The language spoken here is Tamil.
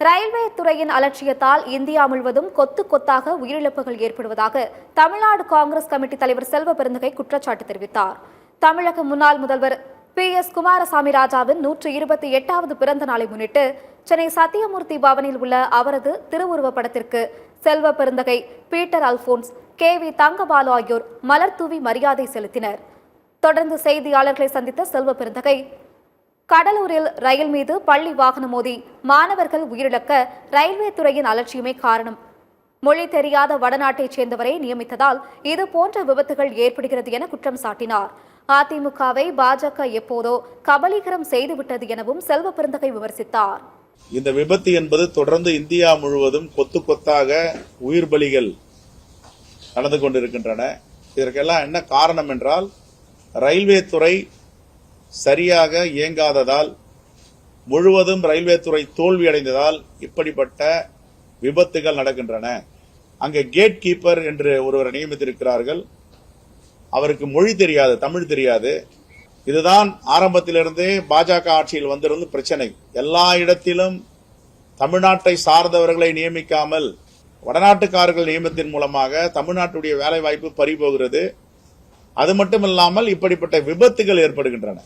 ரயில்வே துறையின் அலட்சியத்தால் இந்தியா முழுவதும் கொத்து கொத்தாக உயிரிழப்புகள் ஏற்படுவதாக தமிழ்நாடு காங்கிரஸ் கமிட்டி தலைவர் செல்வ பெருந்தகை குற்றச்சாட்டு தெரிவித்தார். தமிழக முன்னாள் முதல்வர் PS குமாரசாமி ராஜாவின் 128வது பிறந்த நாளை முன்னிட்டு சென்னை சத்தியமூர்த்தி பவனில் உள்ள அவரது திருவுருவப் படத்திற்கு செல்வ பெருந்தகை, பீட்டர் அல்போன்ஸ், KV தங்கபாலு ஆகியோர் மலர் தூவி மரியாதை செலுத்தினர். தொடர்ந்து செய்தியாளர்களை சந்தித்த செல்வ பெருந்தகை, கடலூரில் ரயில் மீது பள்ளி வாகனம் மோதி மாணவர்கள் உயிரிழக்க ரயில்வே துறையின் அலட்சியமே காரணம். மொழி தெரியாத வடநாட்டைச் சேர்ந்தவரை நியமித்ததால் இது போன்ற விபத்துகள் ஏற்படுகிறது என குற்றம் சாட்டினார். அதிமுகவை பாஜக எப்போதோ கபலீகரம் செய்துவிட்டது எனவும் செல்வ பெருந்தகை விமர்சித்தார். இந்த விபத்து என்பது தொடர்ந்து இந்தியா முழுவதும் கொத்து கொத்தாக உயிர் பலிகள் நடந்து கொண்டிருக்கின்றன. இதற்கெல்லாம் என்ன காரணம் என்றால், ரயில்வே துறை சரியாக இயங்காததால், முழுவதும் ரயில்வே துறை தோல்வியடைந்ததால் இப்படிப்பட்ட விபத்துகள் நடக்கின்றன. அங்கே கேட் கீப்பர் என்று ஒருவரை நியமித்திருக்கிறார்கள். அவருக்கு மொழி தெரியாது, தமிழ் தெரியாது. இதுதான் ஆரம்பத்திலிருந்தே பாஜக ஆட்சியில் வந்திருந்த பிரச்சனை. எல்லா இடத்திலும் தமிழ்நாட்டை சார்ந்தவர்களை நியமிக்காமல் வடநாட்டுக்காரர்கள் நியமனத்தின் மூலமாக தமிழ்நாட்டுடைய வேலை வாய்ப்பு பறிபோகிறது. அது மட்டுமில்லாமல் இப்படிப்பட்ட விபத்துகள் ஏற்படுகின்றன.